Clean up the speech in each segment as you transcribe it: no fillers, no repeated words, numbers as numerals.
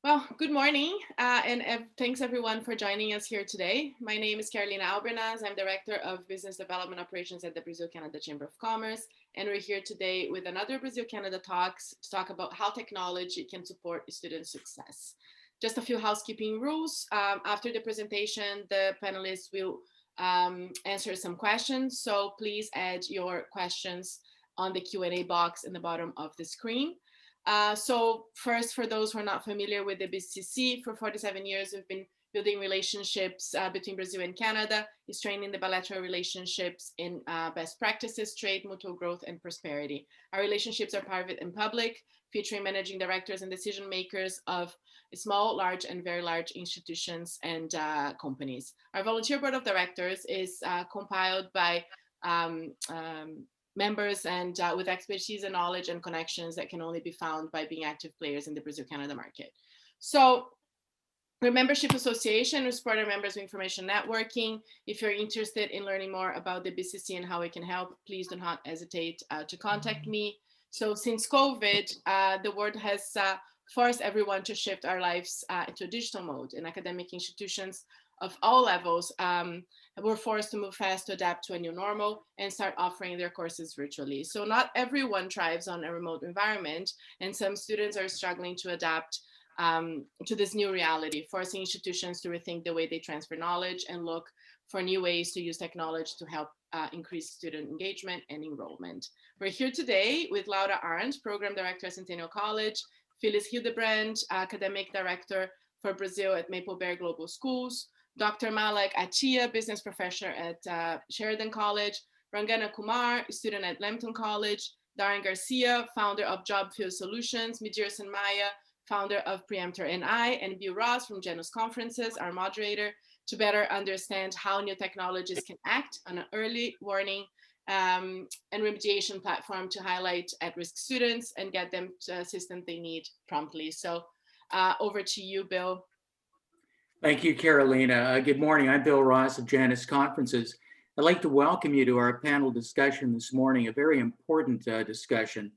Well, good morning, and thanks everyone for joining us here today. My name is Carolina Albernaz. I'm Director of Business Development Operations at the Brazil-Canada Chamber of Commerce, and we're here today with another Brazil-Canada Talks to talk about how technology can support student success. Just a few housekeeping rules. After the presentation, the panelists will answer some questions, so please add your questions on the Q&A box in the bottom of the screen. So first, for those who are not familiar with the BCC, for 47 years, we've been building relationships between Brazil and Canada, strengthening the bilateral relationships in best practices, trade, mutual growth, and prosperity. Our relationships are private and public, featuring managing directors and decision makers of small, large, and very large institutions and companies. Our volunteer board of directors is compiled by members and with expertise and knowledge and connections that can only be found by being active players in the Brazil-Canada market. So we're a membership association. We support our members with information networking. If you're interested in learning more about the BCC and how we can help, please do not hesitate to contact me. So since COVID, the world has forced everyone to shift our lives into digital mode. In academic institutions of all levels, were forced to move fast to adapt to a new normal and start offering their courses virtually. So not everyone thrives on a remote environment, and some students are struggling to adapt to this new reality, forcing institutions to rethink the way they transfer knowledge and look for new ways to use technology to help increase student engagement and enrollment. We're here today with Laura Arndt, Program Director at Centennial College, Phyllis Hildebrandt, Academic Director for Brazil at Maple Bear Global Schools, Dr. Malak Attia, business professor at Sheridan College, Rangana Kumar, student at Lambton College, Daren Garcia, founder of JobFill Solutions, Midierson Maia, founder of Preemptor.AI, and Bill Ross from Janus Conferences, our moderator, to better understand how new technologies can act on an early warning and remediation platform to highlight at-risk students and get them to assistance they need promptly. So over to you, Bill. Thank you, Carolina. Good morning. I'm Bill Ross of Janus Conferences. I'd like to welcome you to our panel discussion this morning, a very important discussion,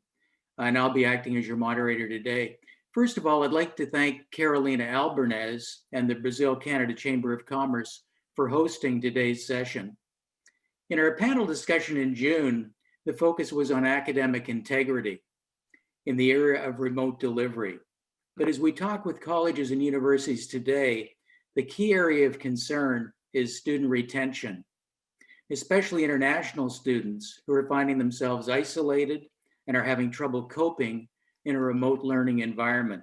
and I'll be acting as your moderator today. First of all, I'd like to thank Carolina Albernaz and the Brazil-Canada Chamber of Commerce for hosting today's session. In our panel discussion in June, the focus was on academic integrity in the era of remote delivery. But as we talk with colleges and universities today, the key area of concern is student retention, especially international students who are finding themselves isolated and are having trouble coping in a remote learning environment.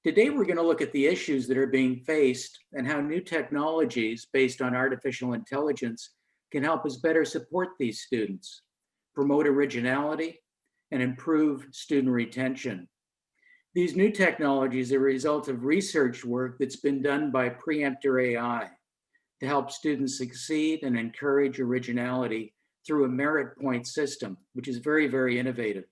Today, we're going to look at the issues that are being faced and how new technologies based on artificial intelligence can help us better support these students, promote originality, and improve student retention. These new technologies are a result of research work that's been done by Preemptor.AI to help students succeed and encourage originality through a merit point system, which is very, very innovative.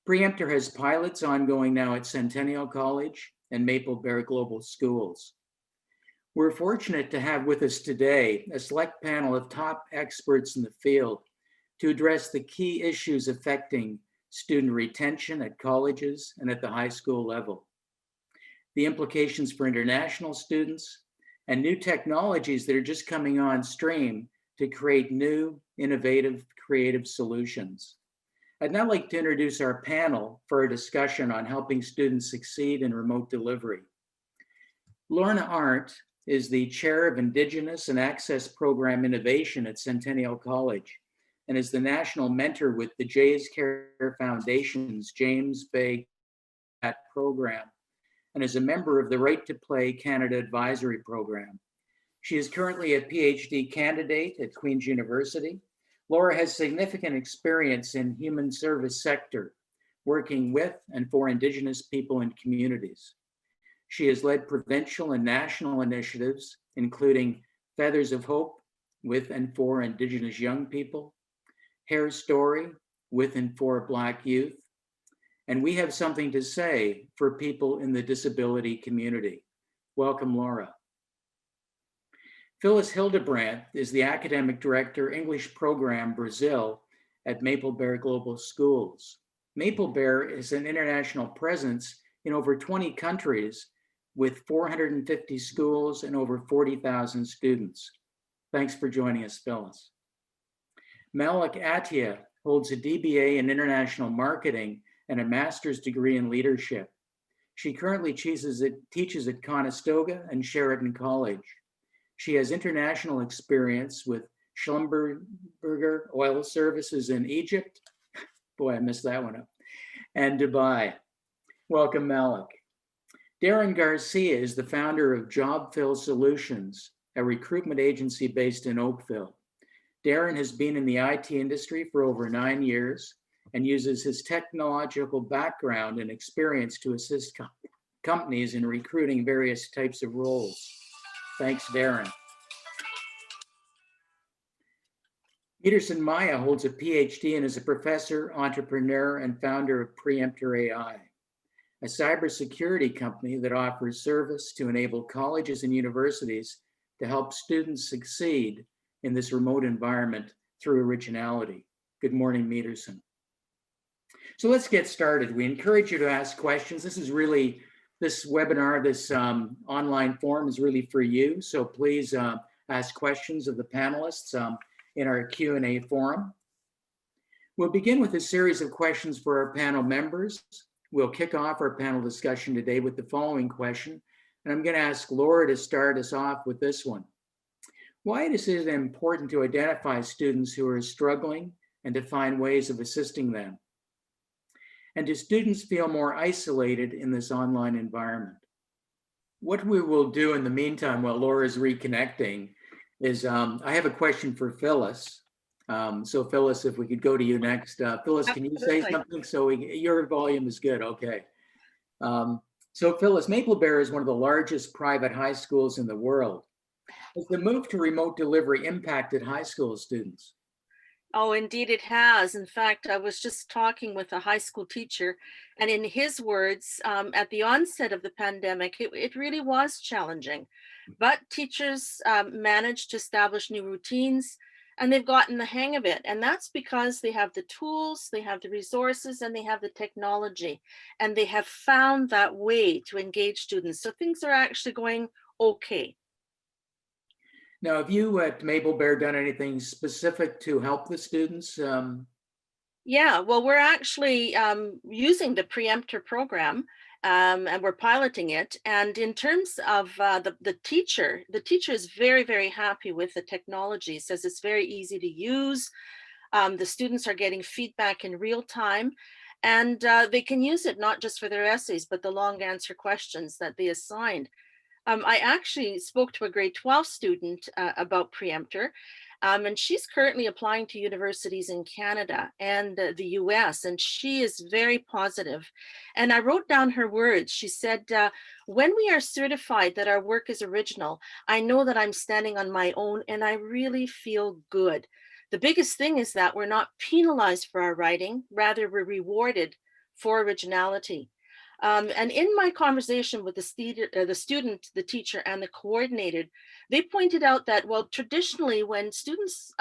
Preemptor has pilots ongoing now at Centennial College and Maple Bear Global Schools. We're fortunate to have with us today a select panel of top experts in the field to address the key issues affecting student retention at colleges and at the high school level, the implications for international students, and new technologies that are just coming on stream to create new, innovative, creative solutions. I'd now like to introduce our panel for a discussion on helping students succeed in remote delivery. Laura Arndt is the Chair of Indigenous and Access Program Innovation at Centennial College, and is the national mentor with the Jays Care Foundation's James Bay program, and is a member of the Right to Play Canada Advisory Program. She is currently a PhD candidate at Queen's University. Laura has significant experience in human service sector, working with and for Indigenous people and communities. She has led provincial and national initiatives, including Feathers of Hope with and for Indigenous young people, Hair Story with and for Black youth, and We Have Something to Say for people in the disability community. Welcome, Laura. Phyllis Hildebrandt is the Academic Director, English Program Brazil at Maple Bear Global Schools. Maple Bear is an international presence in over 20 countries with 450 schools and over 40,000 students. Thanks for joining us, Phyllis. Malak Attia holds a DBA in International Marketing and a master's degree in leadership. She currently teaches at Conestoga and Sheridan College. She has international experience with Schlumberger Oil Services in Egypt. Boy, I messed that one up. And Dubai. Welcome, Malak. Daren Garcia is the founder of JobFill Solutions, a recruitment agency based in Oakville. Daren has been in the IT industry for over 9 years and uses his technological background and experience to assist companies in recruiting various types of roles. Thanks, Daren. Midierson Maia holds a PhD and is a professor, entrepreneur, and founder of Preemptor.AI, a cybersecurity company that offers service to enable colleges and universities to help students succeed in this remote environment through originality. Good morning, Midierson. So let's get started. We encourage you to ask questions. This webinar, this online forum is really for you. So please ask questions of the panelists in our Q&A forum. We'll begin with a series of questions for our panel members. We'll kick off our panel discussion today with the following question. And I'm going to ask Laura to start us off with this one. Why is it important to identify students who are struggling and to find ways of assisting them? And do students feel more isolated in this online environment? What we will do in the meantime while Laura is reconnecting is I have a question for Phyllis. So Phyllis, if we could go to you next. Phyllis, can you say something? So your volume is good, okay. So Phyllis, Maple Bear is one of the largest private high schools in the world. Has the move to remote delivery impacted high school students? Oh, indeed it has. In fact, I was just talking with a high school teacher, and in his words, at the onset of the pandemic, it really was challenging. But teachers managed to establish new routines, and they've gotten the hang of it. And that's because they have the tools, they have the resources, and they have the technology. And they have found that way to engage students. So things are actually going okay. Now, have you at Maple Bear done anything specific to help the students? Yeah, well, we're actually using the Preemptor program, and we're piloting it. And in terms of the teacher is very, very happy with the technology, says it's very easy to use. The students are getting feedback in real time, and they can use it not just for their essays, but the long answer questions that they assigned. I actually spoke to a grade 12 student about Preemptor, and she's currently applying to universities in Canada and the US, and she is very positive. And I wrote down her words. She said, when we are certified that our work is original, I know that I'm standing on my own and I really feel good. The biggest thing is that we're not penalized for our writing, rather we're rewarded for originality. And in my conversation with the student, the teacher, and the coordinator, they pointed out that, well, traditionally when students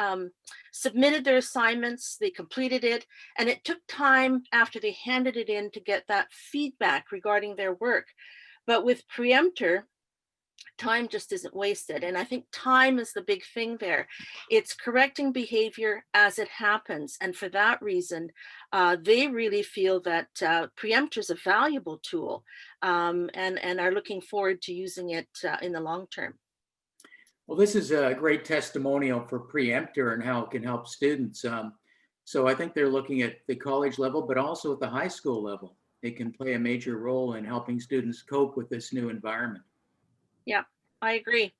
submitted their assignments, they completed it, and it took time after they handed it in to get that feedback regarding their work. But with Preemptor, time just isn't wasted. And I think time is the big thing there. It's correcting behavior as it happens. And for that reason, they really feel that Preemptor is a valuable tool and are looking forward to using it in the long term. Well, this is a great testimonial for Preemptor and how it can help students. So I think they're looking at the college level, but also at the high school level. It can play a major role in helping students cope with this new environment. Yeah, I agree.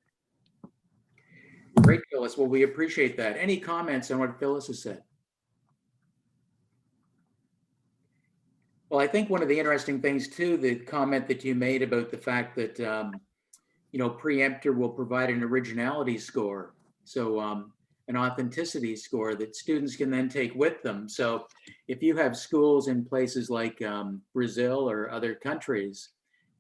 Great, Phyllis. Well, we appreciate that. Any comments on what Phyllis has said? Well, I think one of the interesting things too, the comment that you made about the fact that, Preemptor will provide an originality score. So an authenticity score that students can then take with them. So if you have schools in places like Brazil or other countries,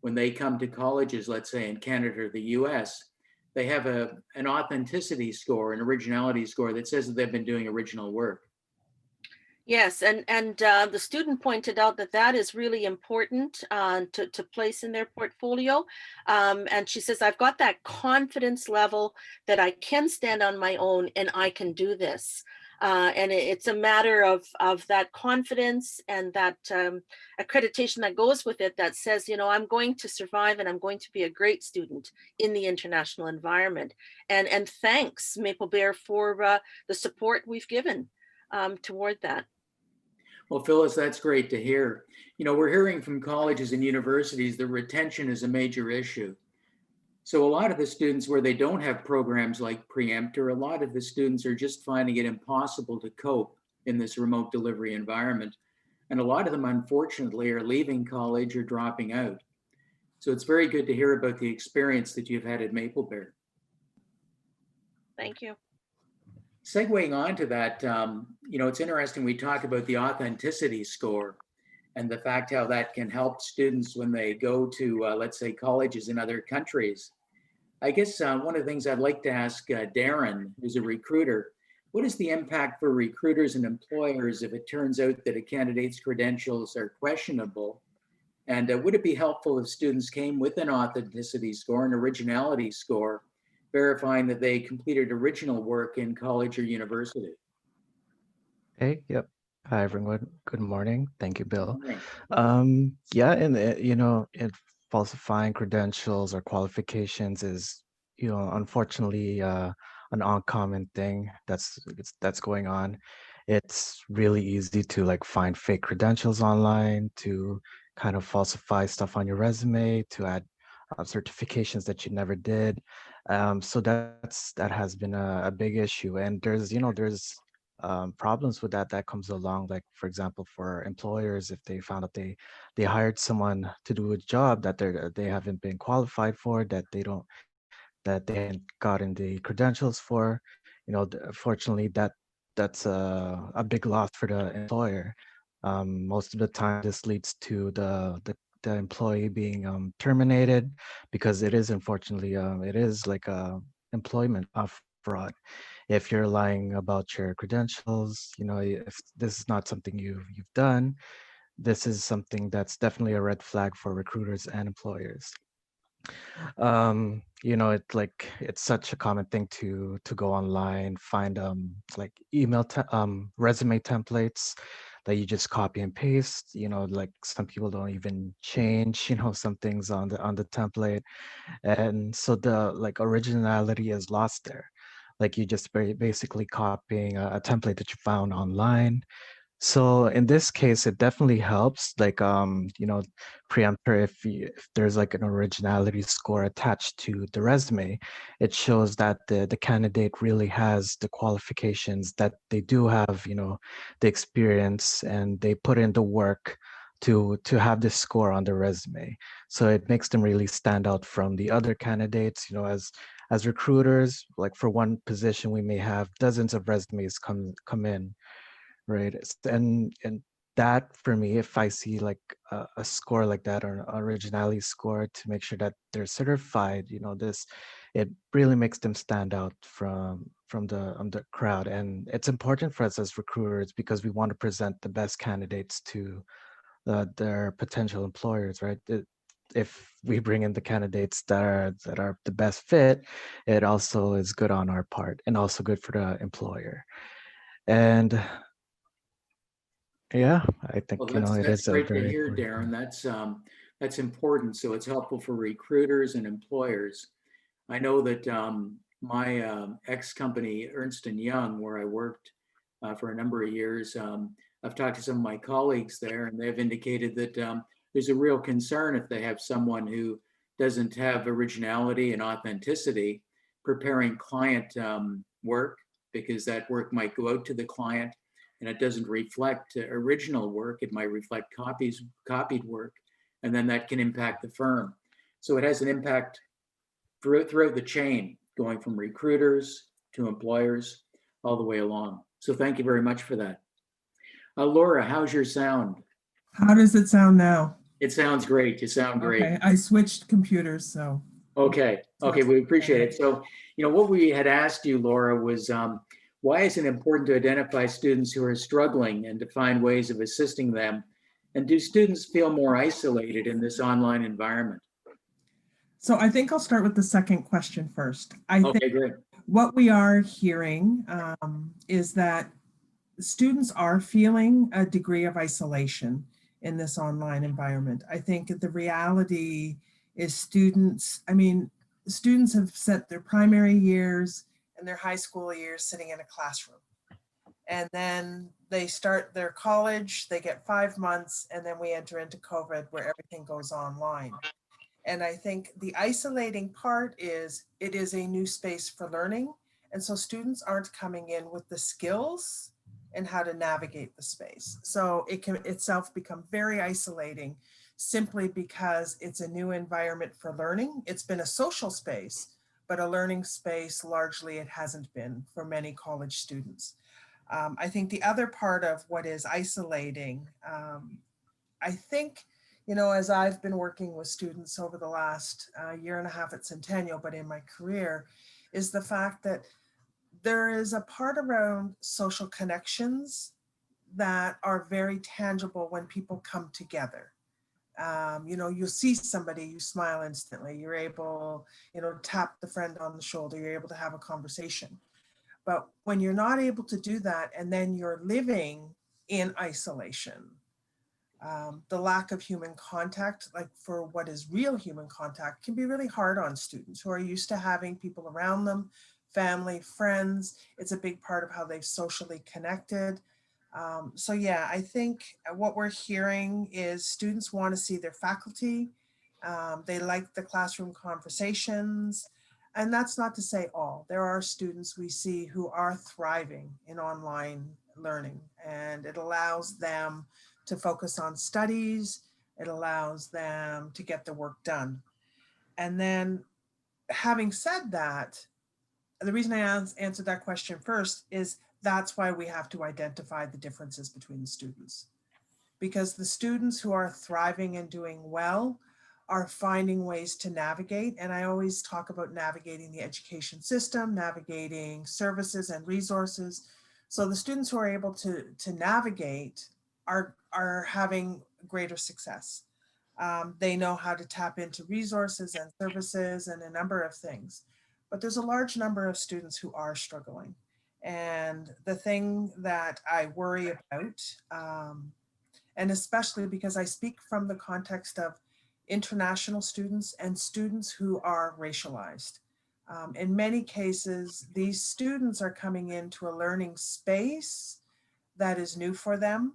when they come to colleges, let's say in Canada or the US, they have an authenticity score, an originality score that says that they've been doing original work. Yes, and the student pointed out that that is really important to place in their portfolio. And she says, I've got that confidence level that I can stand on my own and I can do this. And it's a matter of that confidence and that accreditation that goes with it that says, you know, I'm going to survive and I'm going to be a great student in the international environment. And thanks, Maple Bear, for the support we've given toward that. Well, Phyllis, that's great to hear. You know, we're hearing from colleges and universities that retention is a major issue. So a lot of the students where they don't have programs like Preemptor, a lot of the students are just finding it impossible to cope in this remote delivery environment. And a lot of them, unfortunately, are leaving college or dropping out. So it's very good to hear about the experience that you've had at Maple Bear. Thank you. Segueing on to that, you know, it's interesting we talk about the authenticity score and the fact how that can help students when they go to, let's say, colleges in other countries. I guess one of the things I'd like to ask Daren, who's a recruiter, what is the impact for recruiters and employers if it turns out that a candidate's credentials are questionable? And would it be helpful if students came with an authenticity score, an originality score, verifying that they completed original work in college or university? Hey, yep. Hi, everyone. Good morning. Thank you, Bill. Right. Yeah, and you know, falsifying credentials or qualifications is, you know, unfortunately, an uncommon thing that's going on. It's really easy to like find fake credentials online, to kind of falsify stuff on your resume, to add certifications that you never did. So that has been a big issue, and there's problems with that comes along, like for example for employers, if they found out they hired someone to do a job that they haven't been qualified for, that they haven't gotten the credentials for, you know, fortunately that's a big loss for the employer. Most of the time this leads to the employee being terminated, because it is unfortunately it is like a employment fraud. If you're lying about your credentials, you know, if this is not something you've done, this is something that's definitely a red flag for recruiters and employers. You know, it's such a common thing to go online, find like resume templates that you just copy and paste. You know, like some people don't even change, you know, some things on the template, and so the like originality is lost there. Like you just basically copying a template that you found online. So in this case, it definitely helps. Like you know, Preemptor, if there's like an originality score attached to the resume, it shows that the candidate really has the qualifications, that they do have, you know, the experience, and they put in the work to have this score on the resume. So it makes them really stand out from the other candidates. You know, as recruiters, like for one position, we may have dozens of resumes come in, right? And that for me, if I see like a score like that, or an originality score, to make sure that they're certified, you know, it really makes them stand out from the crowd. And it's important for us as recruiters, because we want to present the best candidates to their potential employers, right? If we bring in the candidates that are the best fit, it also is good on our part and also good for the employer. And yeah, I think, Well, you know, it that's is a great to very hear, important Daren. thing. That's important. So it's helpful for recruiters and employers. I know that my ex company, Ernst and Young, where I worked for a number of years, I've talked to some of my colleagues there, and they've indicated that there's a real concern if they have someone who doesn't have originality and authenticity preparing client work, because that work might go out to the client and it doesn't reflect original work. It might reflect copied work, and then that can impact the firm. So it has an impact throughout the chain, going from recruiters to employers all the way along. So thank you very much for that. Laura, how's your sound? How does it sound now? It sounds great. You sound great. Okay, I switched computers, so. Okay, we appreciate it. So, you know, what we had asked you, Laura, was Why is it important to identify students who are struggling and to find ways of assisting them? And do students feel more isolated in this online environment? So I think I'll start with the second question first. I think Okay, great. what we are hearing is that students are feeling a degree of isolation in this online environment. I think the reality is students have spent their primary years and their high school years sitting in a classroom. And then they start their college, they get 5 months, and then we enter into COVID where everything goes online. And I think the isolating part is it is a new space for learning. And so students aren't coming in with the skills and how to navigate the space. So it can itself become very isolating simply because it's a new environment for learning. It's been a social space, but a learning space largely it hasn't been for many college students. I think the other part of what is isolating, I think, as I've been working with students over the last year and a half at Centennial, but in my career, is the fact that there is a part around social connections that are very tangible when people come together. You see somebody, you smile instantly, you're able, tap the friend on the shoulder, you're able to have a conversation. But when you're not able to do that, and then you're living in isolation, the lack of human contact, like for what is real human contact, can be really hard on students who are used to having people around them, family, friends. It's a big part of how they've socially connected. So yeah, I think what we're hearing is students want to see their faculty. They like the classroom conversations. And that's not to say all. There are students we see who are thriving in online learning, and it allows them to focus on studies. It allows them to get the work done. And then having said that, the reason I answered that question first is that's why we have to identify the differences between the students. Because the students who are thriving and doing well are finding ways to navigate. And I always talk about navigating the education system, navigating services and resources. So the students who are able to navigate are having greater success. They know how to tap into resources and services and a number of things. But there's a large number of students who are struggling. And the thing that I worry about, and especially because I speak from the context of international students and students who are racialized. In many cases, these students are coming into a learning space that is new for them.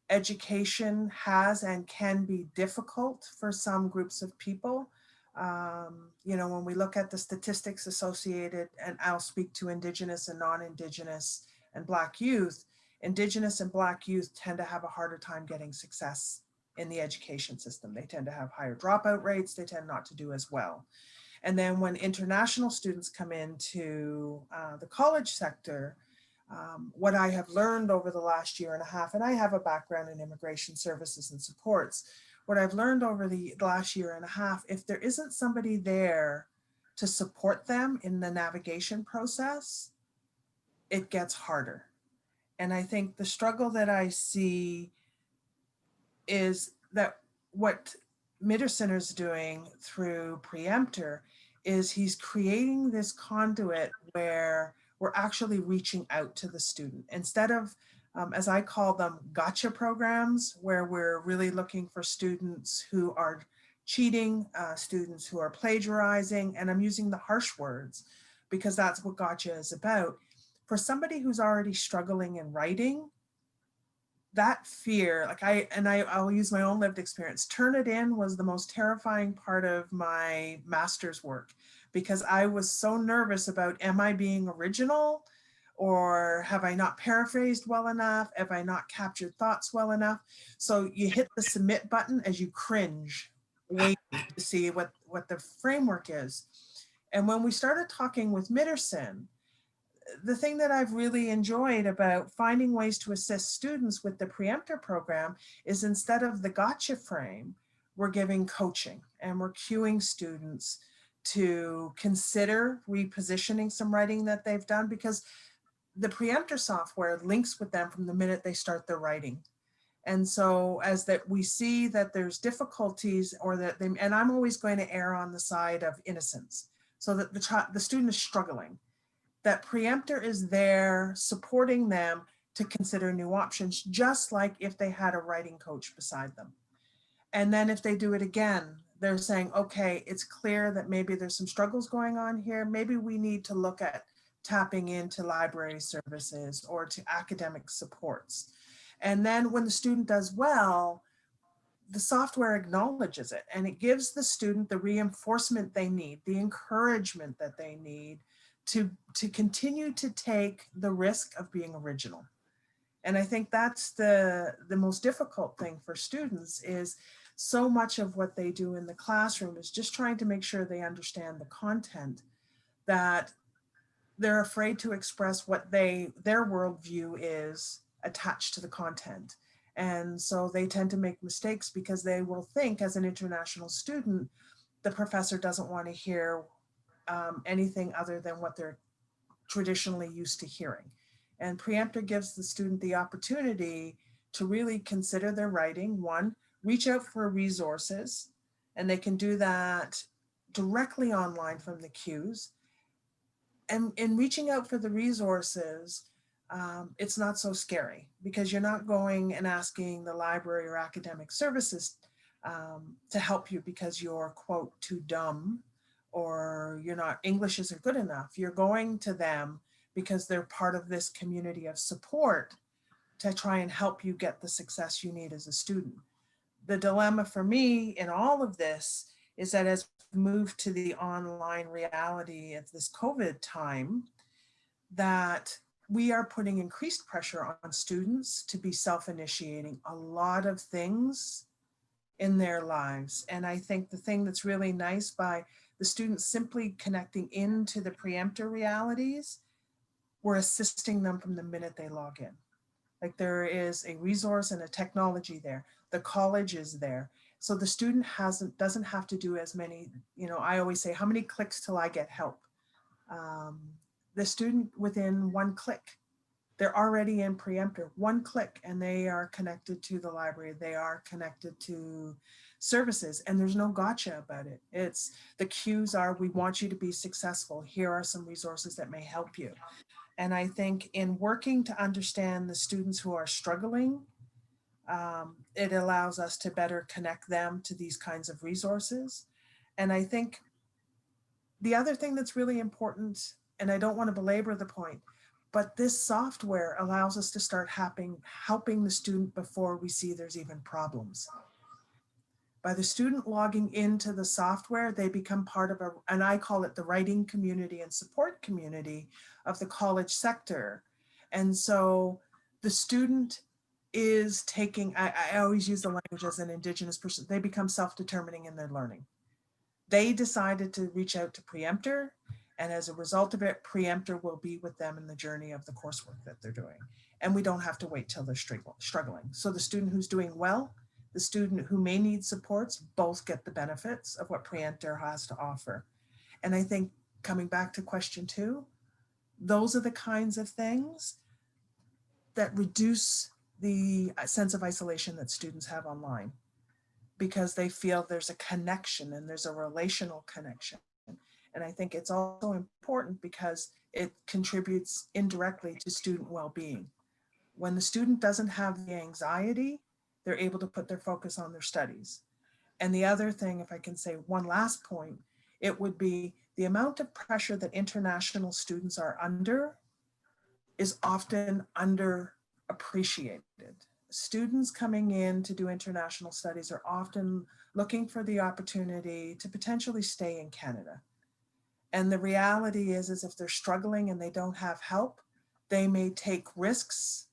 Education has and can be difficult for some groups of people. When we look at the statistics associated, and I'll speak to Indigenous and non-Indigenous and Black youth, Indigenous and Black youth tend to have a harder time getting success in the education system. They tend to have higher dropout rates. They tend not to do as well. And then when international students come into the college sector, what I have learned over the last year and a half, and I have a background in immigration services and supports, what I've learned over the last year and a half, if there isn't somebody there to support them in the navigation process, it gets harder. And I think the struggle that I see is that what Midierson is doing through Preemptor is he's creating this conduit where we're actually reaching out to the student instead of, as I call them, gotcha programs, where we're really looking for students who are cheating, students who are plagiarizing, and I'm using the harsh words because that's what gotcha is about. For somebody who's already struggling in writing, that fear, I'll use my own lived experience. Turnitin was the most terrifying part of my master's work because I was so nervous about, am I being original? Or have I not paraphrased well enough? Have I not captured thoughts well enough? So you hit the submit button as you cringe, waiting to see what the framework is. And when we started talking with Midierson, the thing that I've really enjoyed about finding ways to assist students with the Preemptor program is instead of the gotcha frame, we're giving coaching and we're cueing students to consider repositioning some writing that they've done, because the Preemptor software links with them from the minute they start their writing. And so as that we see that there's difficulties or that they, and I'm always going to err on the side of innocence, so that the student is struggling, that Preemptor is there supporting them to consider new options, just like if they had a writing coach beside them. And then if they do it again, they're saying, okay, it's clear that maybe there's some struggles going on here. Maybe we need to look at tapping into library services or to academic supports. And then when the student does well, the software acknowledges it and it gives the student the reinforcement they need, the encouragement that they need to continue to take the risk of being original. And I think that's the most difficult thing for students, is so much of what they do in the classroom is just trying to make sure they understand the content, that they're afraid to express what their worldview is attached to the content. And so they tend to make mistakes because they will think, as an international student, the professor doesn't want to hear anything other than what they're traditionally used to hearing. And Preemptor gives the student the opportunity to really consider their writing. One, reach out for resources, and they can do that directly online from the queues. And in reaching out for the resources, it's not so scary, because you're not going and asking the library or academic services to help you because you're, quote, too dumb, or you're not, English isn't good enough. You're going to them because they're part of this community of support to try and help you get the success you need as a student. The dilemma for me in all of this is that as we move to the online reality of this COVID time, that we are putting increased pressure on students to be self-initiating a lot of things in their lives. And I think the thing that's really nice by the students simply connecting into the Preemptor realities, we're assisting them from the minute they log in. Like, there is a resource and a technology there. The college is there. So the student doesn't have to do as many, I always say, how many clicks till I get help? The student, within one click, they're already in Preemptor, one click, and they are connected to the library. They are connected to services, and there's no gotcha about it. It's the cues are, we want you to be successful. Here are some resources that may help you. And I think in working to understand the students who are struggling, it allows us to better connect them to these kinds of resources. And I think the other thing that's really important, and I don't want to belabor the point, but this software allows us to start helping the student before we see there's even problems. By the student logging into the software, they become part of and I call it the writing community and support community of the college sector. And so the student is taking, I always use the language as an Indigenous person, they become self-determining in their learning. They decided to reach out to Preemptor, and as a result of it, Preemptor will be with them in the journey of the coursework that they're doing. And we don't have to wait till they're struggling. So the student who's doing well, the student who may need supports, both get the benefits of what Preemptor has to offer. And I think, coming back to question 2, those are the kinds of things that reduce the sense of isolation that students have online, because they feel there's a connection and there's a relational connection. And I think it's also important because it contributes indirectly to student well-being. When the student doesn't have the anxiety, they're able to put their focus on their studies. And the other thing, if I can say one last point, it would be the amount of pressure that international students are under is often underappreciated. Students coming in to do international studies are often looking for the opportunity to potentially stay in Canada. And the reality is if they're struggling and they don't have help, they may take risks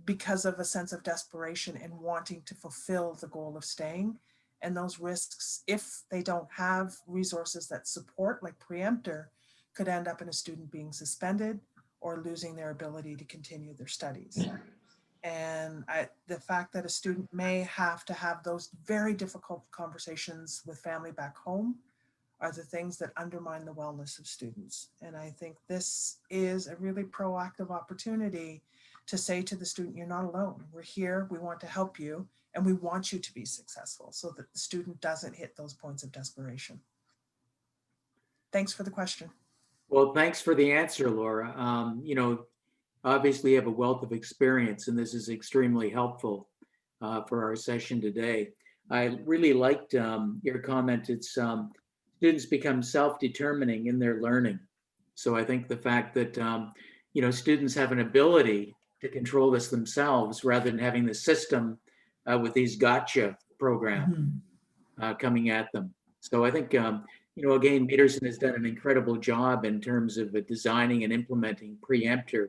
because of a sense of desperation and wanting to fulfill the goal of staying. And those risks, if they don't have resources that support, like Preemptor, could end up in a student being suspended or losing their ability to continue their studies. And the fact that a student may have to have those very difficult conversations with family back home are the things that undermine the wellness of students. And I think this is a really proactive opportunity to say to the student, you're not alone. We're here, we want to help you, and we want you to be successful so that the student doesn't hit those points of desperation. Thanks for the question. Well, thanks for the answer, Laura. Obviously you have a wealth of experience, and this is extremely helpful for our session today. I really liked your comment. It's students become self-determining in their learning. So I think the fact that students have an ability to control this themselves rather than having the system with these gotcha programs coming at them. So I think again, Midierson has done an incredible job in terms of designing and implementing Preemptor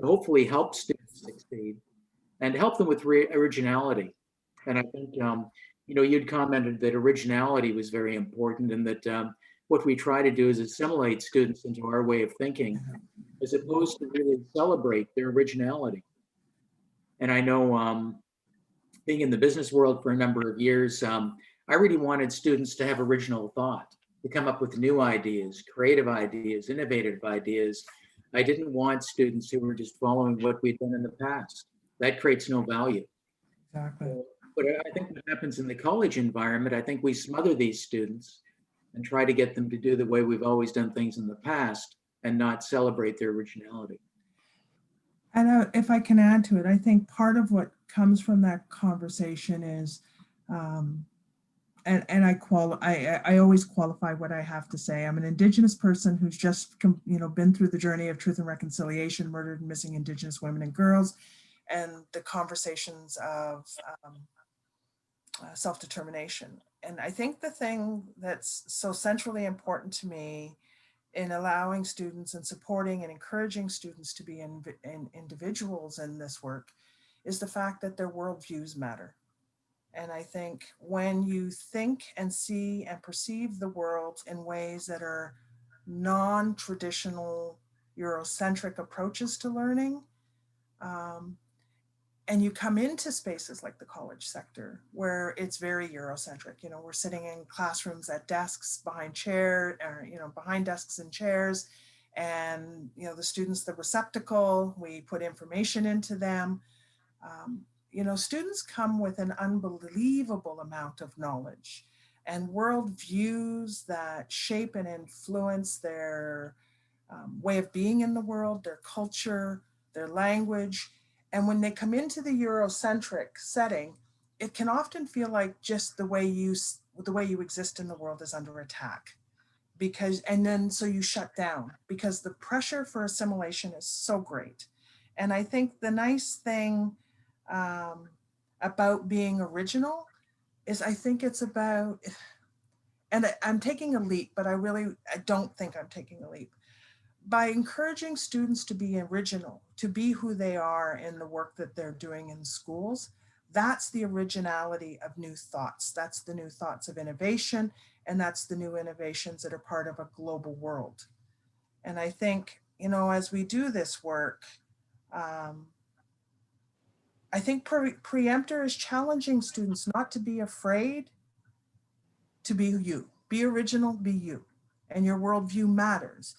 to hopefully help students succeed and help them with originality. And I think, you'd commented that originality was very important, and that what we try to do is assimilate students into our way of thinking, as opposed to really celebrate their originality. And I know, being in the business world for a number of years, I really wanted students to have original thought, to come up with new ideas, creative ideas, innovative ideas. I didn't want students who were just following what we'd done in the past. That creates no value. Exactly. But I think what happens in the college environment, I think we smother these students and try to get them to do the way we've always done things in the past and not celebrate their originality. And if I can add to it, I think part of what comes from that conversation is, and I always qualify what I have to say. I'm an Indigenous person who's just been through the journey of truth and reconciliation, murdered and missing Indigenous women and girls, and the conversations of self-determination. And I think the thing that's so centrally important to me in allowing students and supporting and encouraging students to be individuals in this work is the fact that their worldviews matter. And I think when you think and see and perceive the world in ways that are non-traditional Eurocentric approaches to learning, and you come into spaces like the college sector where it's very Eurocentric, we're sitting in classrooms at desks behind behind desks and chairs, and the students, the receptacle, we put information into them. Students come with an unbelievable amount of knowledge and worldviews that shape and influence their way of being in the world, their culture, their language. And when they come into the Eurocentric setting, it can often feel like just the way you exist in the world is under attack. So you shut down because the pressure for assimilation is so great. And I think the nice thing about being original is I think it's about, and I'm taking a leap, but I don't think I'm taking a leap. By encouraging students to be original, to be who they are in the work that they're doing in schools, that's the originality of new thoughts. That's the new thoughts of innovation, and that's the new innovations that are part of a global world. And I think, as we do this work, I think Preemptor is challenging students not to be afraid to be you. Be original, be you, and your worldview matters.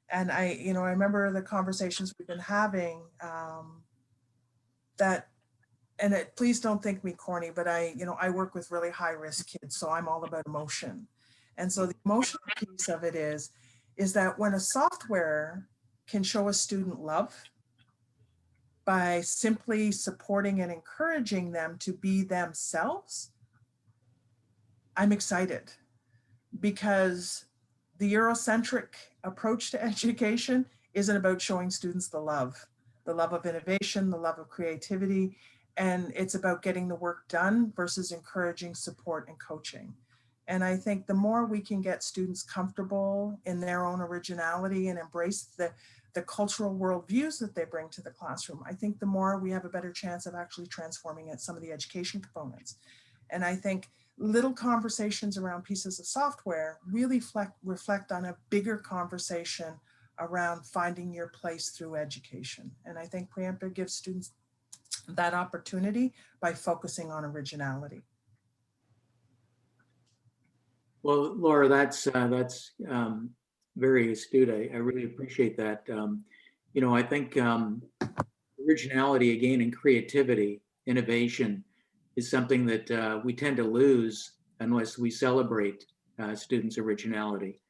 And I remember the conversations we've been having please don't think me corny, but I work with really high risk kids, so I'm all about emotion. And so the emotional piece of it is that when a software can show a student love by simply supporting and encouraging them to be themselves, I'm excited, because the Eurocentric approach to education isn't about showing students the love of innovation, the love of creativity, and it's about getting the work done versus encouraging support and coaching. And I think the more we can get students comfortable in their own originality and embrace the cultural worldviews that they bring to the classroom, I think the more we have a better chance of actually transforming some of the education components. And I think little conversations around pieces of software really reflect on a bigger conversation around finding your place through education. And I think Preemptor gives students that opportunity by focusing on originality. Well, Laura, that's very astute. I really appreciate that. I think originality again and creativity, innovation is something that we tend to lose unless we celebrate students' originality.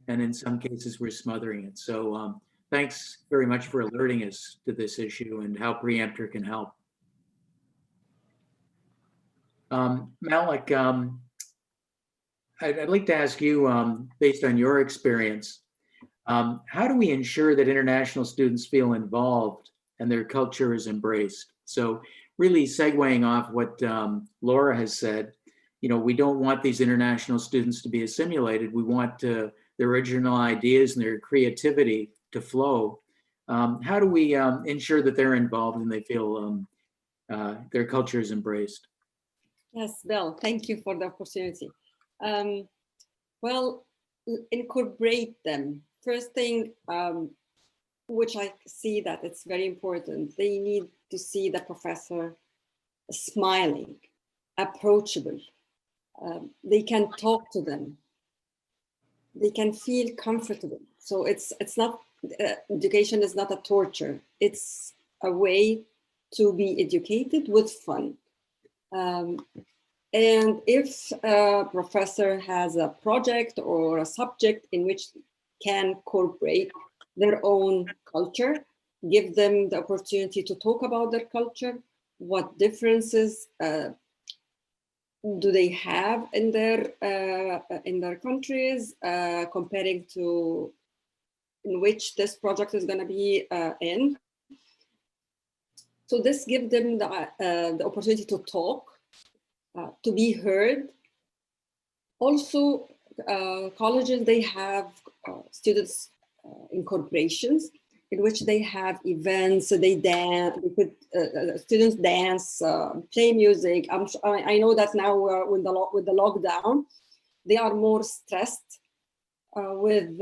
And in some cases, we're smothering it. So thanks very much for alerting us to this issue and how Preemptor can help. Malak, I'd like to ask you, based on your experience, how do we ensure that international students feel involved and their culture is embraced? So really segueing off what Laura has said, we don't want these international students to be assimilated. We want their original ideas and their creativity to flow. How do we ensure that they're involved and they feel their culture is embraced? Yes, Bill, thank you for the opportunity. Well, incorporate them. First thing, which I see that it's very important, they need to see the professor smiling, approachable. They can talk to them. They can feel comfortable. So it's not, education is not a torture. It's a way to be educated with fun. And if a professor has a project or a subject in which can incorporate their own culture, give them the opportunity to talk about their culture, what differences do they have in their countries, comparing to in which this project is going to be in. So this gives them the opportunity to talk, to be heard. Also, colleges, they have students incorporations in which they have events, they dance, students dance, play music. I know that now with the lockdown, they are more stressed with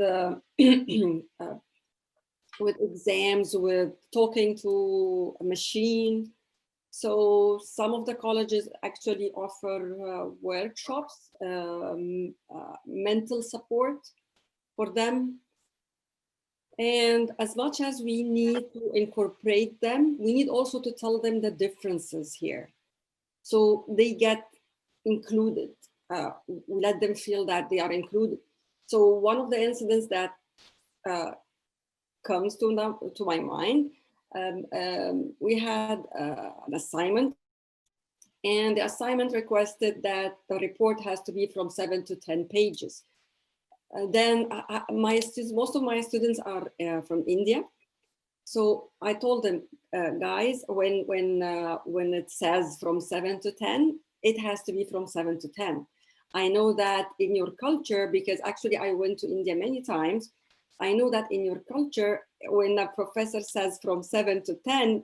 with exams, with talking to a machine. So some of the colleges actually offer workshops, mental support for them. And as much as we need to incorporate them, we need also to tell them the differences here. So they get included. We let them feel that they are included. So one of the incidents that comes to my mind, we had an assignment, and the assignment requested that the report has to be from 7 to 10 pages. Then most of my students are from India. So I told them, guys, when it says from 7 to 10, it has to be from 7 to 10. I know that in your culture, because actually I went to India many times, I know that in your culture, when a professor says from 7 to 10,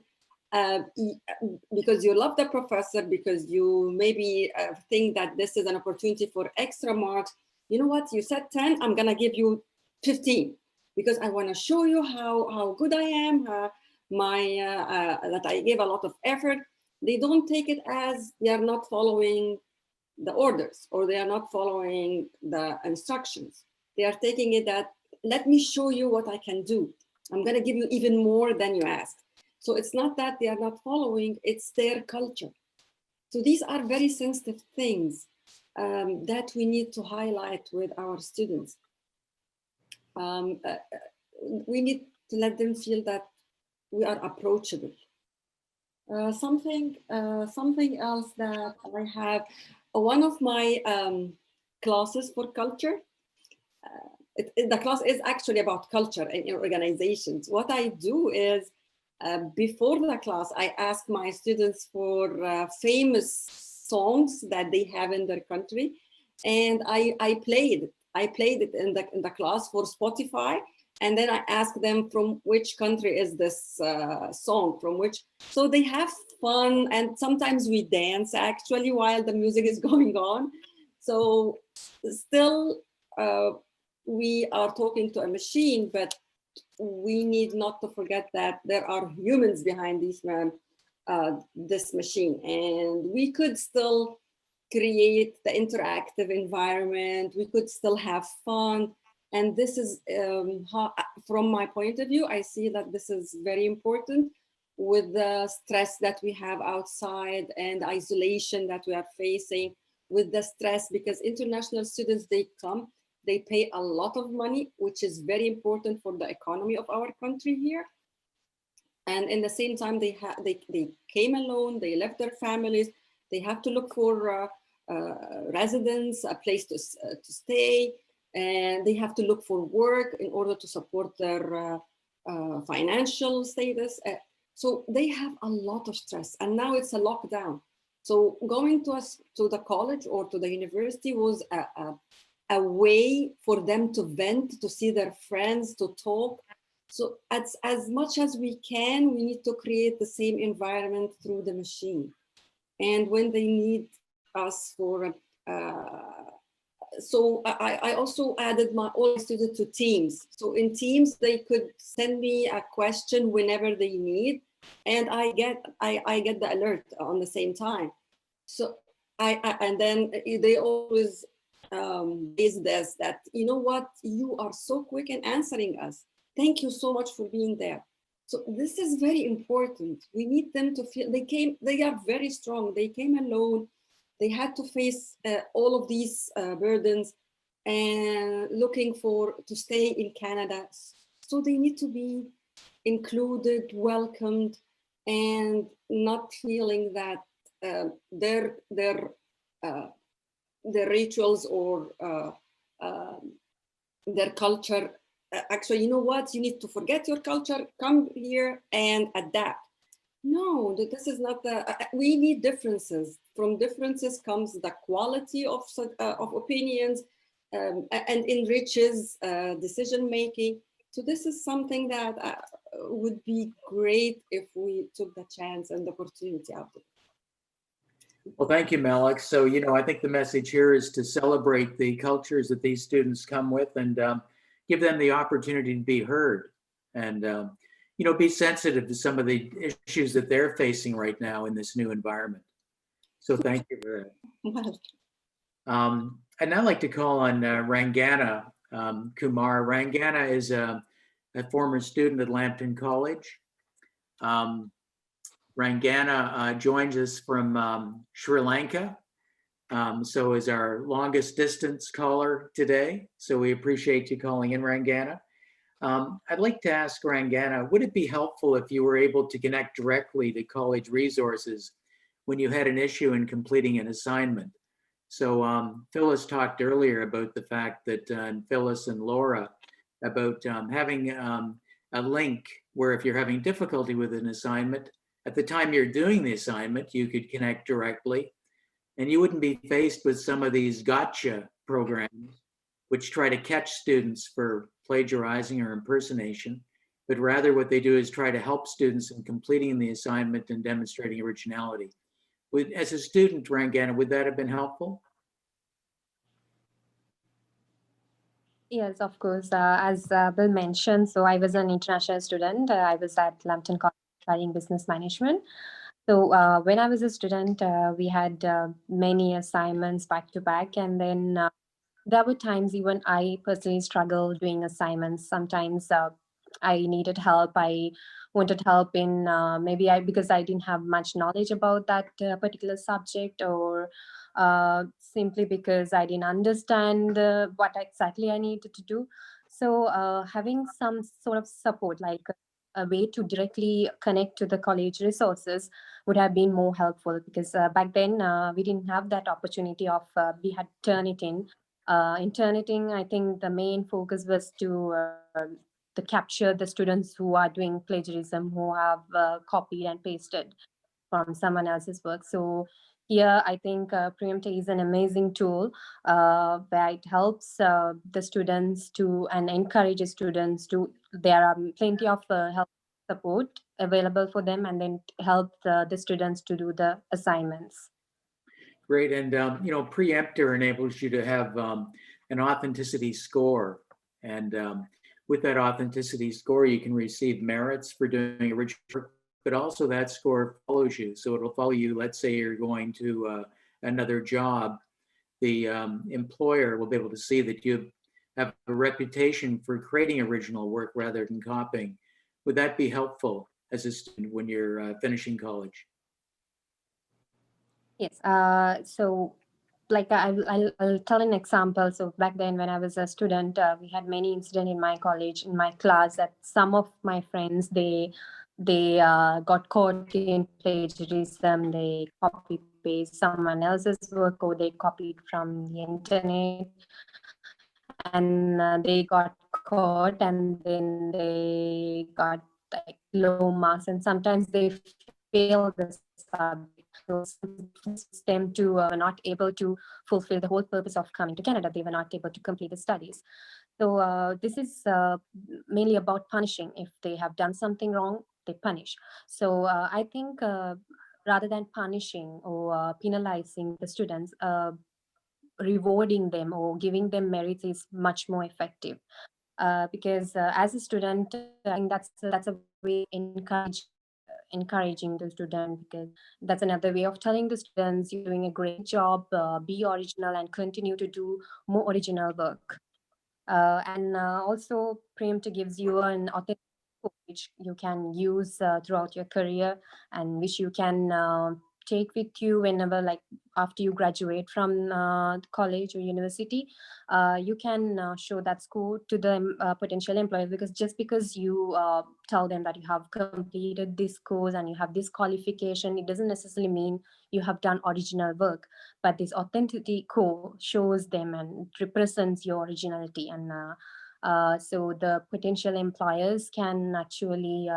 because you love the professor, because you maybe think that this is an opportunity for extra marks, you know what, you said 10, I'm gonna give you 15, because I wanna show you how good I am, that I gave a lot of effort. They don't take it as they are not following the orders or they are not following the instructions. They are taking it that, let me show you what I can do. I'm gonna give you even more than you asked. So it's not that they are not following, it's their culture. So these are very sensitive things that we need to highlight with our students. We need to let them feel that we are approachable. Something else that I have, one of my classes for culture, the class is actually about culture and organizations. What I do is, before the class, I ask my students for famous songs that they have in their country, and I played it in the class for Spotify, and then I ask them from which country is this song, from which, so they have fun, and sometimes we dance actually while the music is going on. So still we are talking to a machine, but we need not to forget that there are humans behind this machine, and we could still create the interactive environment. We could still have fun. And this is, from my point of view, I see that this is very important with the stress that we have outside and isolation that we are facing, with the stress, because international students, they come, they pay a lot of money, which is very important for the economy of our country here. And in the same time, they came alone, they left their families, they have to look for residence, a place to stay, and they have to look for work in order to support their financial status. So they have a lot of stress, and now it's a lockdown. So going to the college or to the university was a way for them to vent, to see their friends, to talk. So as much as we can, we need to create the same environment through the machine. And when they need us for, so I also added all students to Teams. So in Teams, they could send me a question whenever they need, and I get the alert on the same time. So and then they always raise this, that, you know what, you are so quick in answering us. Thank you so much for being there. So this is very important. We need them to feel they are very strong. They came alone. They had to face all of these burdens and looking to stay in Canada. So they need to be included, welcomed, and not feeling that their rituals or their culture. Actually, you know what? You need to forget your culture, come here and adapt. No, this is not we need differences. From differences comes the quality of opinions and enriches decision-making. So this is something that would be great if we took the chance and the opportunity out of it. Well, thank you, Malak. So, I think the message here is to celebrate the cultures that these students come with and give them the opportunity to be heard and, be sensitive to some of the issues that they're facing right now in this new environment. So thank you for that. I'd now like to call on Rangana Kumar. Rangana is a former student at Lambton College. Rangana joins us from Sri Lanka, so is our longest distance caller today. So we appreciate you calling in, Rangana. I'd like to ask Rangana, would it be helpful if you were able to connect directly to college resources when you had an issue in completing an assignment? So Phyllis talked earlier about the fact that, Phyllis and Laura, about having a link where if you're having difficulty with an assignment, at the time you're doing the assignment, you could connect directly and you wouldn't be faced with some of these gotcha programs, which try to catch students for plagiarizing or impersonation, but rather what they do is try to help students in completing the assignment and demonstrating originality. As a student, Rangana, would that have been helpful? Yes, of course. As Bill mentioned, so I was an international student. I was at Lambton College studying business management. So when I was a student, we had many assignments back to back. And then there were times even I personally struggled doing assignments. Sometimes I needed help. I wanted help in because I didn't have much knowledge about that particular subject, or simply because I didn't understand what exactly I needed to do. So having some sort of support, like a way to directly connect to the college resources, would have been more helpful, because back then we didn't have that opportunity of we had Turnitin. In Turnitin, I think the main focus was to capture the students who are doing plagiarism, who have copied and pasted from someone else's work. So here, I think Preemptor is an amazing tool where it helps the students to and encourages students to. There are plenty of help support available for them, and then help the students to do the assignments. Great, and Preemptor enables you to have an authenticity score, and with that authenticity score, you can receive merits for doing original work, but also that score follows you. So it'll follow you. Let's say you're going to another job, the employer will be able to see that you have a reputation for creating original work rather than copying. Would that be helpful as a student when you're finishing college? Yes. So like I'll tell an example. So back then when I was a student, we had many incidents in my college, in my class, that some of my friends, they got caught in plagiarism. They copy paste someone else's work, or they copied from the internet, and they got caught, and then they got like low marks, and sometimes they fail the subject. So them to not able to fulfill the whole purpose of coming to Canada. They were not able to complete the studies. So this is mainly about punishing. If they have done something wrong, they punish. So I think rather than punishing or penalizing the students, rewarding them or giving them merits is much more effective. Because as a student, I think that's a way encouraging the student, because that's another way of telling the students you're doing a great job, be original and continue to do more original work. And also Preemptor gives you an authentic code which you can use throughout your career, and which you can take with you whenever, like after you graduate from college or university. You can show that score to the potential employer, because just because you tell them that you have completed this course and you have this qualification, it doesn't necessarily mean you have done original work. But this authenticity core shows them and represents your originality, and so the potential employers can actually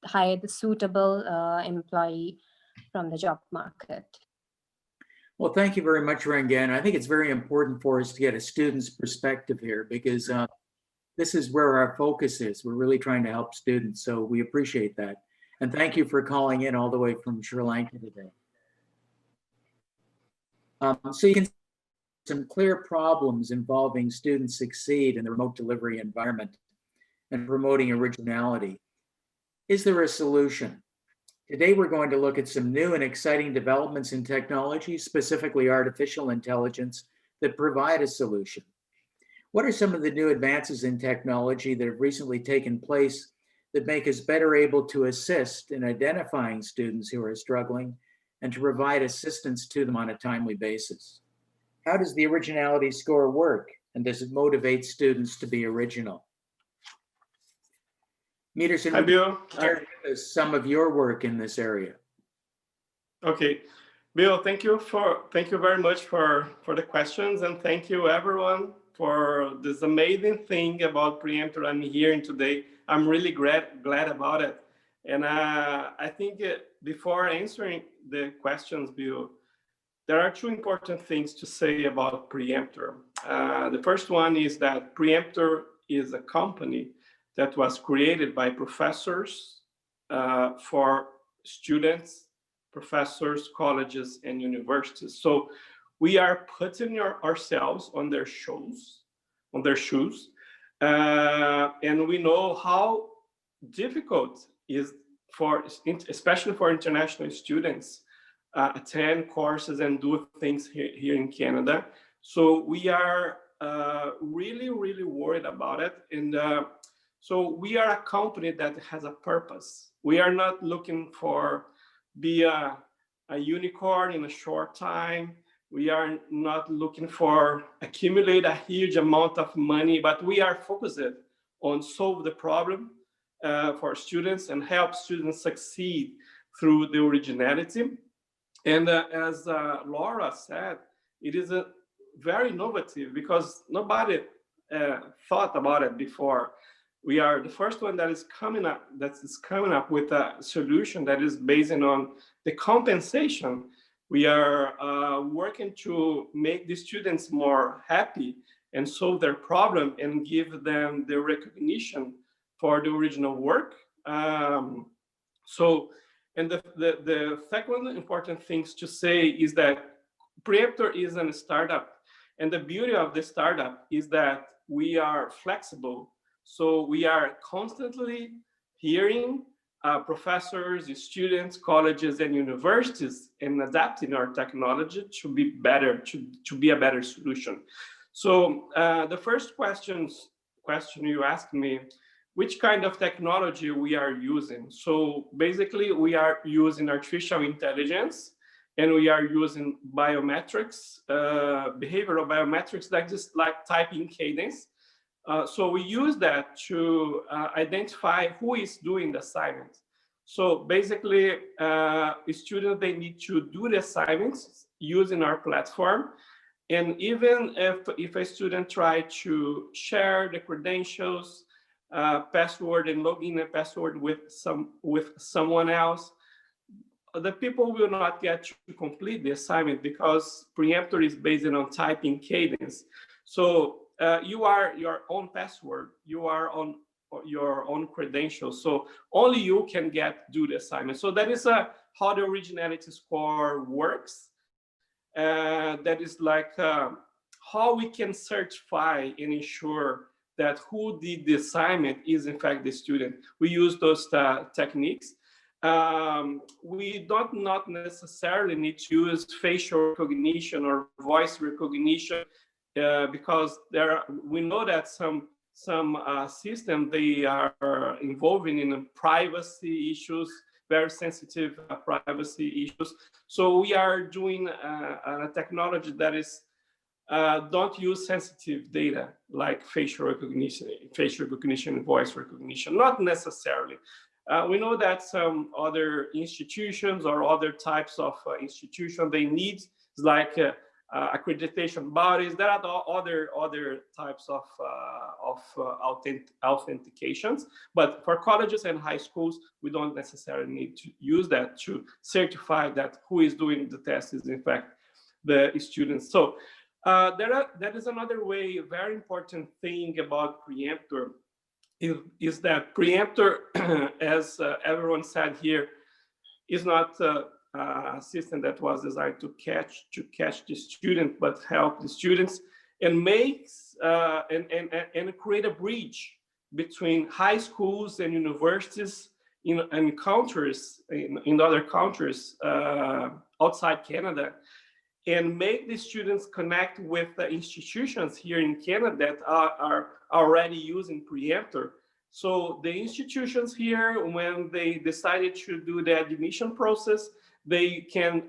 hire the suitable employee from the job market. Well, thank you very much, Rangana. I think it's very important for us to get a student's perspective here, because this is where our focus is. We're really trying to help students, so we appreciate that. And thank you for calling in all the way from Sri Lanka today. So you can see some clear problems involving students succeed in the remote delivery environment and promoting originality. Is there a solution? Today, we're going to look at some new and exciting developments in technology, specifically artificial intelligence, that provide a solution. What are some of the new advances in technology that have recently taken place that make us better able to assist in identifying students who are struggling and to provide assistance to them on a timely basis? How does the originality score work, and does it motivate students to be original? Midierson, hi, Bill. Share with us some of your work in this area. Okay, Bill, thank you very much for the questions, and thank you everyone for this amazing thing about Preemptor I'm hearing today. I'm really glad about it. And I think before answering the questions, Bill, there are two important things to say about Preemptor. The first one is that Preemptor is a company that was created by professors for students, professors, colleges, and universities. So we are putting ourselves on their shoes, and we know how difficult is especially for international students, attend courses and do things here in Canada. So we are really worried about it, and so we are a company that has a purpose. We are not looking for be a unicorn in a short time. We are not looking for accumulate a huge amount of money, but we are focused on solve the problem for students and help students succeed through the originality. And as Laura said, it is a very innovative because nobody thought about it before. We are the first one that is coming up with a solution that is based on the compensation. We are working to make the students more happy and solve their problem and give them the recognition for the original work. And the second important thing to say is that Preemptor is a startup. And the beauty of the startup is that we are flexible. So we are constantly hearing professors, students, colleges, and universities in adapting our technology to be better, to be a better solution. So the first question you asked me, which kind of technology we are using? So basically, we are using artificial intelligence, and we are using biometrics, behavioral biometrics, like typing cadence. So we use that to identify who is doing the assignment. So basically, students, they need to do the assignments using our platform. And even if a student try to share the credentials, password and login and password with someone else, the people will not get to complete the assignment because Preemptor is based on typing cadence. So you are your own password, you are on your own credentials. So only you can do the assignment. So that is how the originality score works. That is like how we can certify and ensure that who did the assignment is in fact the student. We use those techniques. We not necessarily need to use facial recognition or voice recognition because we know that some systems, they are involving in privacy issues, very sensitive privacy issues. So we are doing a technology that is don't use sensitive data like facial recognition, and voice recognition, not necessarily. We know that some other institutions or other types of institutions, they need like accreditation bodies. There are other types of authentications, but for colleges and high schools, we don't necessarily need to use that to certify that who is doing the test is in fact the students. So that is another way, a very important thing about Preemptor is that Preemptor, as everyone said here, is not a system that was designed to catch the student, but help the students and makes and create a bridge between high schools and universities in other countries outside Canada, and make the students connect with the institutions here in Canada that are already using Preemptor. So the institutions here, when they decided to do the admission process, they can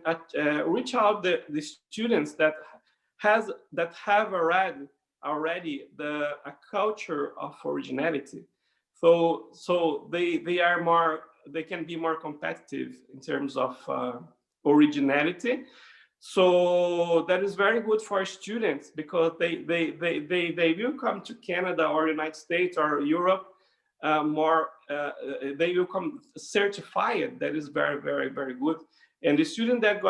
reach out the students that have already a culture of originality. So they can be more competitive in terms of originality. So that is very good for students because they will come to Canada or United States or Europe they will come certified. That is very, very, very good. And the student that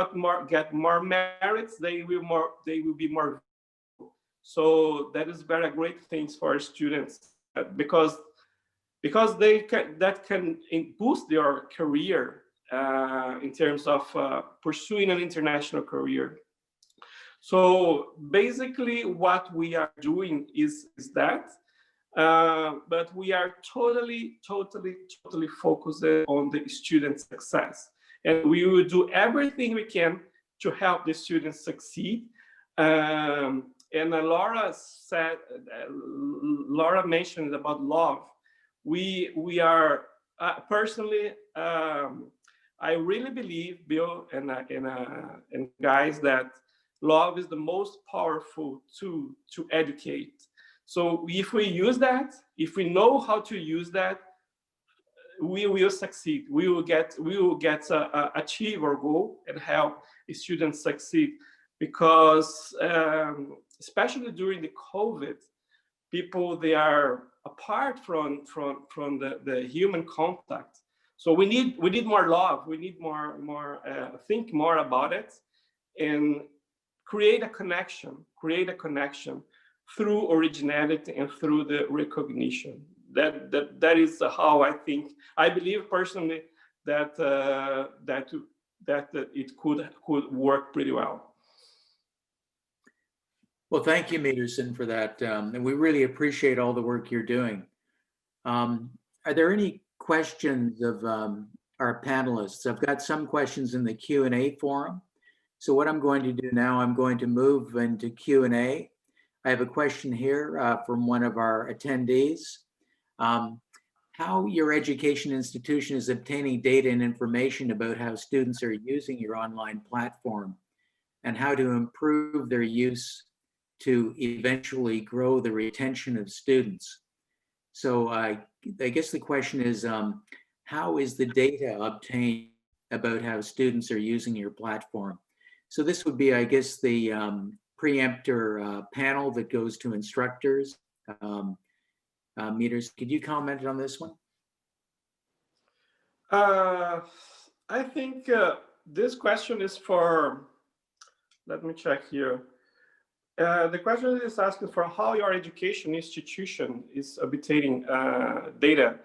get more merits, they will be more. So that is very great things for students because that can boost their career in terms of pursuing an international career. So basically what we are doing is that, but we are totally focused on the student success. And we will do everything we can to help the students succeed. And Laura mentioned about love. We are, personally, I really believe, Bill and guys, that love is the most powerful tool to educate. So if we use that, if we know how to use that, we will succeed. We will achieve our goal and help students succeed. Because especially during the COVID, people, they are apart from the human contact. So we need more love. We need more think more about it and create a connection through originality and through the recognition. That is how I believe personally that it could work pretty well. Well, thank you, Midierson, for that. And we really appreciate all the work you're doing. Are there any questions of our panelists. I've got some questions in the Q&A forum. So what I'm going to do now, I'm going to move into Q&A. I have a question here from one of our attendees. How your education institution is obtaining data and information about how students are using your online platform and how to improve their use to eventually grow the retention of students. So I guess the question is, how is the data obtained about how students are using your platform? So this would be, I guess, the Preemptor panel that goes to instructors. Midierson, could you comment on this one? I think this question is for, let me check here. The question is asking for how your education institution is obtaining data.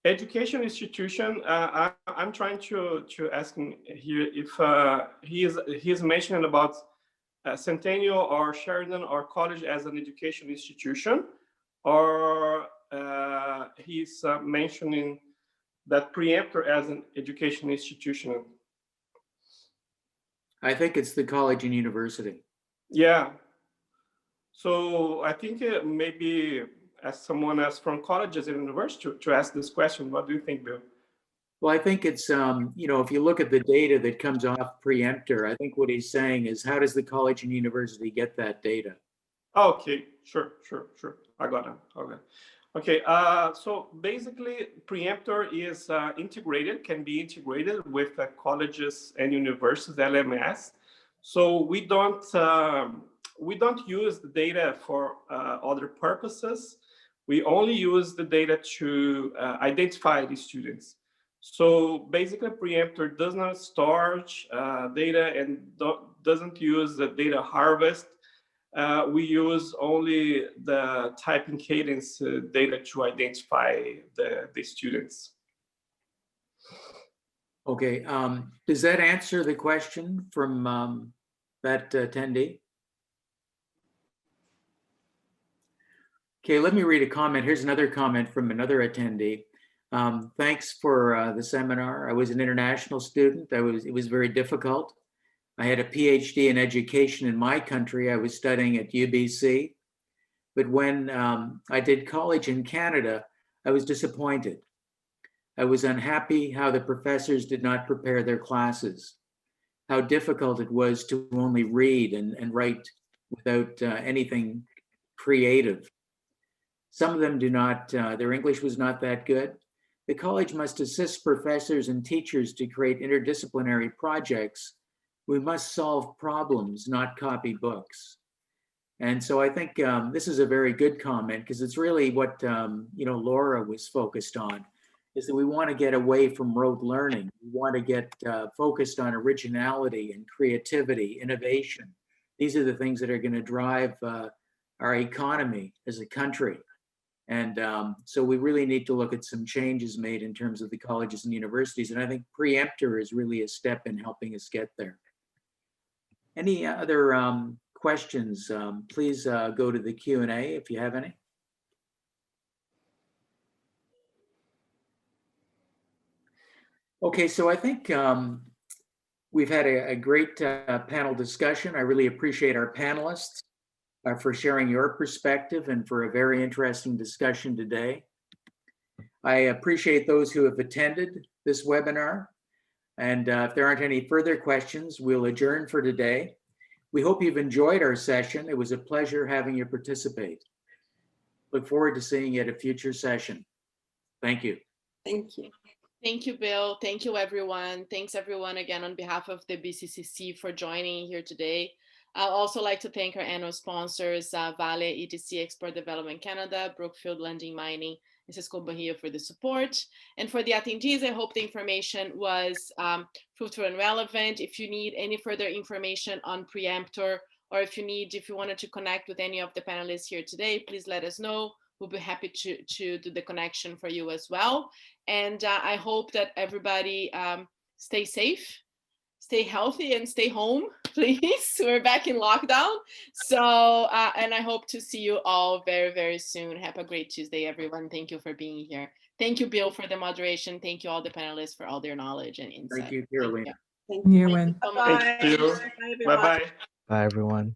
Education institution, I'm trying to ask him here if he's mentioning about Centennial or Sheridan or College as an education institution, or he's mentioning that Preemptor as an education institution. I think it's the college and university. Yeah. So I think maybe as someone else from colleges and university to ask this question. What do you think, Bill? Well, I think it's, you know, if you look at the data that comes off Preemptor, I think what he's saying is, how does the college and university get that data? Okay, sure. I got it. Okay, so basically Preemptor is integrated, can be integrated with colleges and universities, LMS. So we don't use the data for other purposes. We only use the data to identify the students. So basically Preemptor does not store data and doesn't use the data harvest. We use only the typing cadence data to identify the students. Okay, does that answer the question from that attendee? Okay, let me read a comment. Here's another comment from another attendee. Thanks for the seminar. I was an international student. It was very difficult. I had a PhD in education in my country. I was studying at UBC. But when I did college in Canada, I was disappointed. I was unhappy how the professors did not prepare their classes, how difficult it was to only read and write without anything creative. Some of them do not, their English was not that good. The college must assist professors and teachers to create interdisciplinary projects. We must solve problems, not copy books. And so I think this is a very good comment, because it's really what you know, Laura was focused on, is that we want to get away from rote learning. We want to get focused on originality and creativity, innovation. These are the things that are going to drive our economy as a country. And so we really need to look at some changes made in terms of the colleges and universities. And I think Preemptor is really a step in helping us get there. Any other questions? Please go to the Q&A if you have any. Okay, so I think we've had a great panel discussion. I really appreciate our panelists for sharing your perspective and for a very interesting discussion today. I appreciate those who have attended this webinar. And if there aren't any further questions, we'll adjourn for today. We hope you've enjoyed our session. It was a pleasure having you participate. Look forward to seeing you at a future session. Thank you. Thank you. Thank you, Bill. Thank you, everyone. Thanks, everyone, again, on behalf of the BCCC for joining here today. I'd also like to thank our annual sponsors, Vale, ETC, Export Development Canada, Brookfield Lending Mining, and Cisco Bahia for the support. And for the attendees, I hope the information was fruitful and relevant. If you need any further information on Preemptor, or if you wanted to connect with any of the panelists here today, please let us know. We'll be happy to do the connection for you as well. And I hope that everybody stay safe, stay healthy, and stay home, please. We're back in lockdown. So, and I hope to see you all very, very soon. Have a great Tuesday, everyone. Thank you for being here. Thank you, Bill, for the moderation. Thank you all the panelists for all their knowledge and insight. Thank you, Carolina. Thank You you. win. So much. Thank you. Bye, everyone. Bye-bye. Bye, everyone.